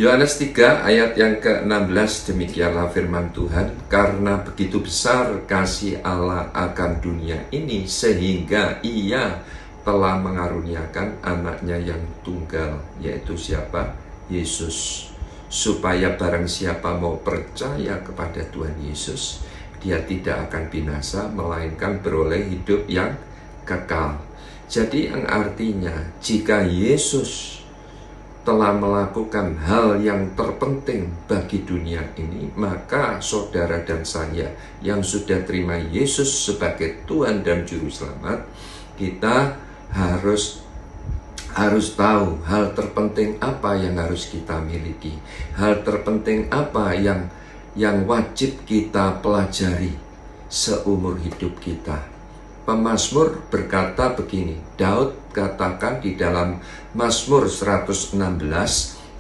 Yohanes 3 ayat yang ke-16, demikianlah firman Tuhan, karena begitu besar kasih Allah akan dunia ini, sehingga ia telah mengaruniakan anaknya yang tunggal, yaitu siapa? Yesus. Supaya barang siapa mau percaya kepada Tuhan Yesus, dia tidak akan binasa, melainkan beroleh hidup yang kekal. Jadi yang artinya, jika Yesus telah melakukan hal yang terpenting bagi dunia ini, maka saudara dan saya yang sudah terima Yesus sebagai Tuhan dan Juru Selamat, kita harus tahu hal terpenting apa yang harus kita miliki, hal terpenting apa yang wajib kita pelajari seumur hidup kita. Pemazmur berkata begini, Daud katakan di dalam Mazmur 116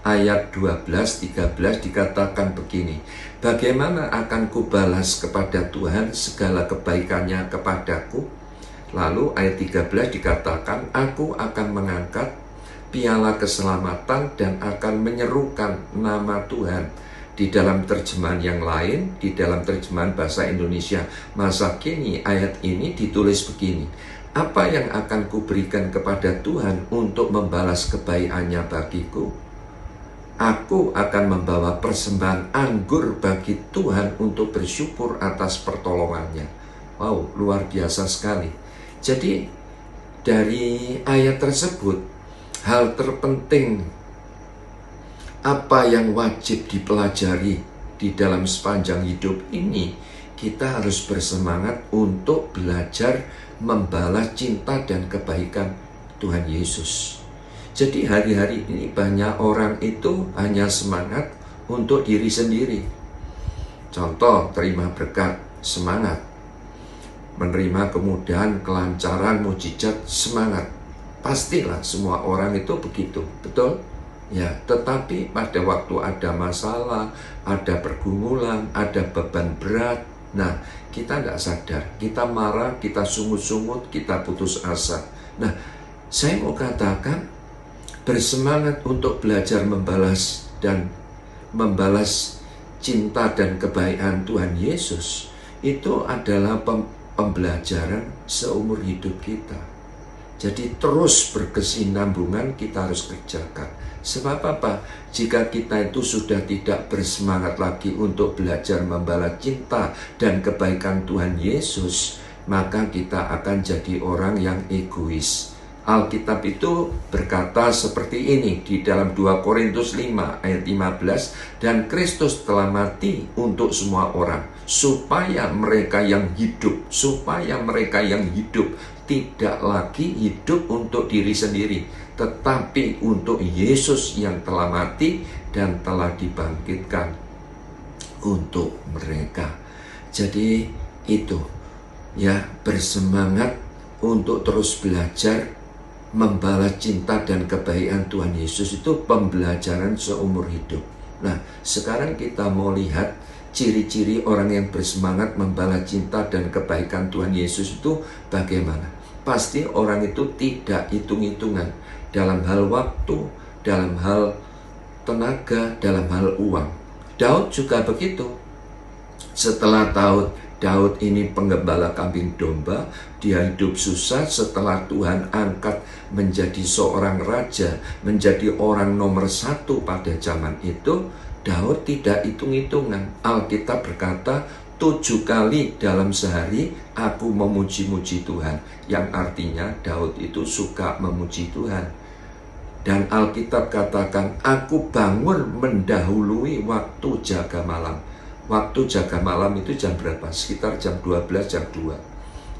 ayat 12-13 dikatakan begini, bagaimana akan kubalas kepada Tuhan segala kebaikannya kepadaku? Lalu ayat 13 dikatakan, aku akan mengangkat piala keselamatan dan akan menyerukan nama Tuhan. Di dalam terjemahan yang lain, di dalam terjemahan bahasa Indonesia masa kini, ayat ini ditulis begini, apa yang akan kuberikan kepada Tuhan untuk membalas kebaikannya bagiku? Aku akan membawa persembahan anggur bagi Tuhan untuk bersyukur atas pertolongannya. Wow, luar biasa sekali. Jadi dari ayat tersebut, hal terpenting apa yang wajib dipelajari di dalam sepanjang hidup ini, kita harus bersemangat untuk belajar membalas cinta dan kebaikan Tuhan Yesus. Jadi hari-hari ini banyak orang itu hanya semangat untuk diri sendiri. Contoh, terima berkat, semangat. Menerima kemudahan, kelancaran, mujizat, semangat. Pastilah semua orang itu begitu, betul? Ya, tetapi pada waktu ada masalah, ada pergumulan, ada beban berat, nah kita tidak sadar, kita marah, kita sungut-sungut, kita putus asa. Nah, saya mau katakan, bersemangat untuk belajar membalas cinta dan kebaikan Tuhan Yesus, itu adalah pembelajaran seumur hidup kita. Jadi terus berkesinambungan kita harus kerjakan. Sebab apa? Jika kita itu sudah tidak bersemangat lagi untuk belajar membalas cinta dan kebaikan Tuhan Yesus, maka kita akan jadi orang yang egois. Alkitab itu berkata seperti ini di dalam 2 Korintus 5 ayat 15, dan Kristus telah mati untuk semua orang, supaya mereka yang hidup tidak lagi hidup untuk diri sendiri, tetapi untuk Yesus yang telah mati dan telah dibangkitkan untuk mereka. Jadi itu ya, bersemangat untuk terus belajar membalas cinta dan kebaikan Tuhan Yesus, itu pembelajaran seumur hidup. Nah, sekarang kita mau lihat ciri-ciri orang yang bersemangat membalas cinta dan kebaikan Tuhan Yesus itu bagaimana. Pasti orang itu tidak hitung-hitungan dalam hal waktu, dalam hal tenaga, dalam hal uang. Daud juga begitu. Setelah Daud ini penggembala kambing domba, dia hidup susah. Setelah Tuhan angkat menjadi seorang raja, menjadi orang nomor 1 pada zaman itu, Daud tidak hitung-hitungan. Alkitab berkata, 7 kali dalam sehari aku memuji-muji Tuhan. Yang artinya Daud itu suka memuji Tuhan. Dan Alkitab katakan, aku bangun mendahului waktu jaga malam. Waktu jaga malam itu jam berapa? Sekitar jam 12, jam 2.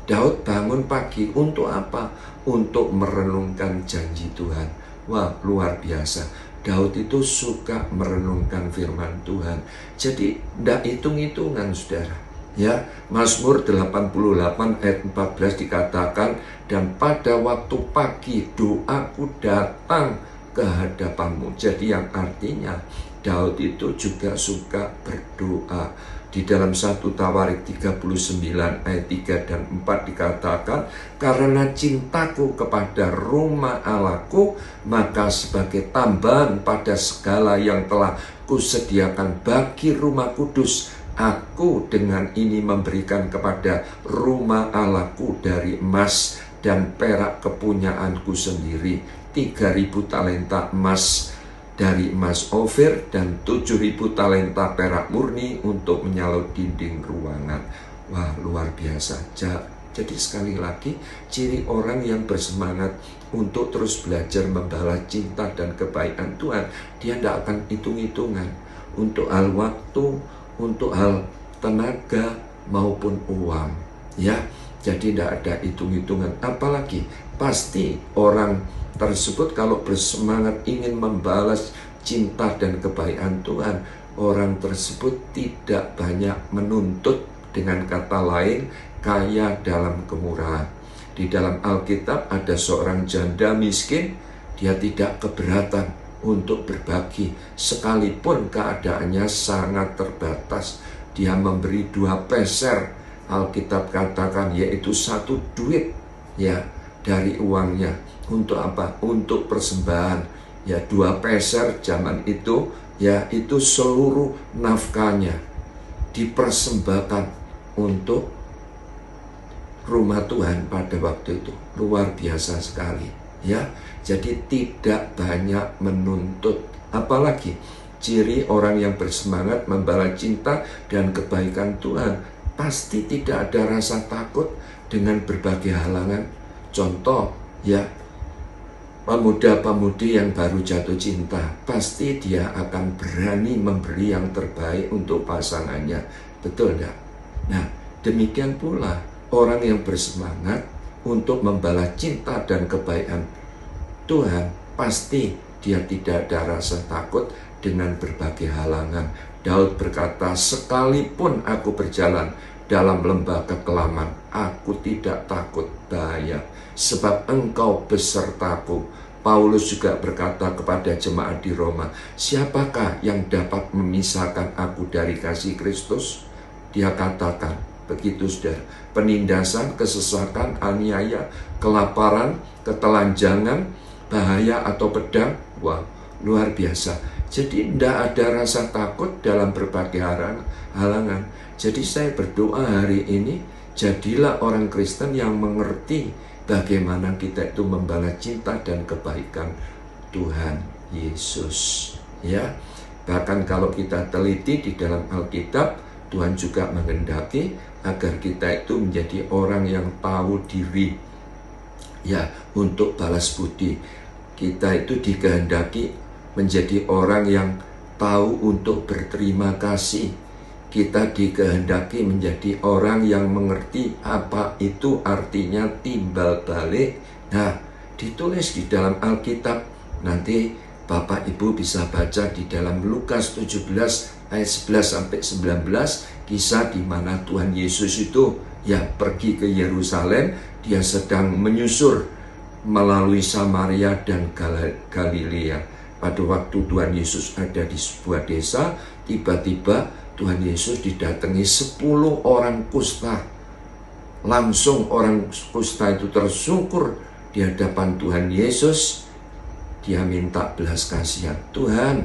Daud bangun pagi untuk apa? Untuk merenungkan janji Tuhan. Wah, luar biasa. Daud itu suka merenungkan firman Tuhan. Jadi tidak hitung-hitungan, saudara. Ya, Mazmur 88 ayat 14 dikatakan, dan pada waktu pagi doaku datang ke hadapanmu. Jadi yang artinya Daud itu juga suka berdoa. Di dalam 1 Tawarik 39 ayat 3 dan 4 dikatakan, karena cintaku kepada rumah Allahku, maka sebagai tambahan pada segala yang telah kusediakan bagi rumah kudus, aku dengan ini memberikan kepada rumah Allahku dari emas dan perak kepunyaanku sendiri 3.000 talenta emas dari emas Ofir dan 7.000 talenta perak murni untuk menyalut dinding ruangan. Wah, luar biasa. Jadi sekali lagi, ciri orang yang bersemangat untuk terus belajar membalas cinta dan kebaikan Tuhan, dia tidak akan hitung-hitungan untuk hal waktu, untuk hal tenaga maupun uang. Ya, jadi tidak ada hitung-hitungan. Apalagi pasti orang tersebut kalau bersemangat ingin membalas cinta dan kebaikan Tuhan, orang tersebut tidak banyak menuntut, dengan kata lain kaya dalam kemurahan. Di dalam Alkitab ada seorang janda miskin, dia tidak keberatan untuk berbagi sekalipun keadaannya sangat terbatas. Dia memberi 2 peser, Alkitab katakan, yaitu 1 duit ya dari uangnya. Untuk apa? Untuk persembahan. Ya, 2 peser zaman itu, ya itu seluruh nafkahnya dipersembahkan untuk rumah Tuhan pada waktu itu. Luar biasa sekali. Ya, jadi tidak banyak menuntut. Apalagi ciri orang yang bersemangat membalas cinta dan kebaikan Tuhan, pasti tidak ada rasa takut dengan berbagai halangan. Contoh, ya, pemuda-pemudi yang baru jatuh cinta, pasti dia akan berani memberi yang terbaik untuk pasangannya. Betul enggak? Nah, demikian pula orang yang bersemangat untuk membalas cinta dan kebaikan Tuhan, pasti dia tidak ada rasa takut dengan berbagai halangan. Daud berkata, sekalipun aku berjalan dalam lembah kekelaman, aku tidak takut bahaya, sebab engkau besertaku. Paulus juga berkata kepada jemaat di Roma, siapakah yang dapat memisahkan aku dari kasih Kristus? Dia katakan, begitu saudara, penindasan, kesesakan, aniaya, kelaparan, ketelanjangan, bahaya atau pedang. Wah, luar biasa. Jadi tidak ada rasa takut dalam berbagai halangan. Jadi saya berdoa hari ini, jadilah orang Kristen yang mengerti bagaimana kita itu membalas cinta dan kebaikan Tuhan Yesus. Ya, bahkan kalau kita teliti di dalam Alkitab, Tuhan juga menghendaki agar kita itu menjadi orang yang tahu diri. Ya, untuk balas budi. Kita itu dikehendaki menjadi orang yang tahu untuk berterima kasih. Kita dikehendaki menjadi orang yang mengerti apa itu artinya timbal balik. Nah, ditulis di dalam Alkitab. Nanti Bapak Ibu bisa baca di dalam Lukas 17 ayat 11-19, kisah di mana Tuhan Yesus itu ya pergi ke Yerusalem. Dia sedang menyusur melalui Samaria dan Galilea. Pada waktu Tuhan Yesus ada di sebuah desa, tiba-tiba Tuhan Yesus didatangi 10 orang kusta. Langsung orang kusta itu tersungkur di hadapan Tuhan Yesus. Dia minta belas kasihan. Tuhan,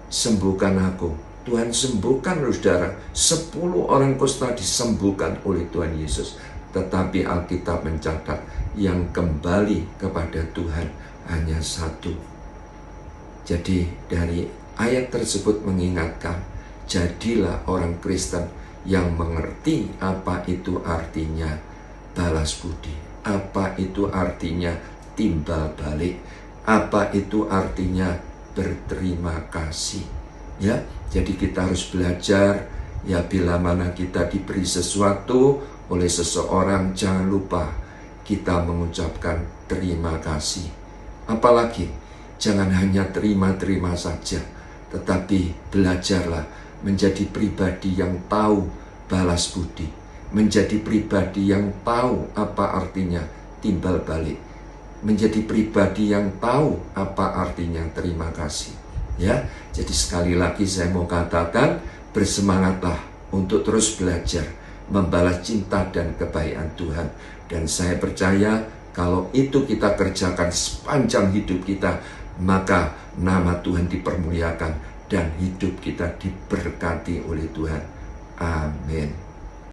sembuhkan aku. Tuhan sembuhkan, saudara. 10 orang kusta disembuhkan oleh Tuhan Yesus. Tetapi Alkitab mencatat yang kembali kepada Tuhan hanya 1. Jadi dari ayat tersebut mengingatkan, jadilah orang Kristen yang mengerti apa itu artinya balas budi, apa itu artinya timbal balik, apa itu artinya berterima kasih. Ya, jadi kita harus belajar. Ya, bila mana kita diberi sesuatu oleh seseorang, jangan lupa kita mengucapkan terima kasih. Apalagi jangan hanya terima-terima saja, tetapi belajarlah menjadi pribadi yang tahu balas budi, menjadi pribadi yang tahu apa artinya timbal balik. menjadi pribadi yang tahu apa artinya terima kasih. Ya, jadi sekali lagi saya mau katakan, bersemangatlah untuk terus belajar membalas cinta dan kebaikan Tuhan. Dan saya percaya kalau itu kita kerjakan sepanjang hidup kita, maka nama Tuhan dipermuliakan dan hidup kita diberkati oleh Tuhan. Amin.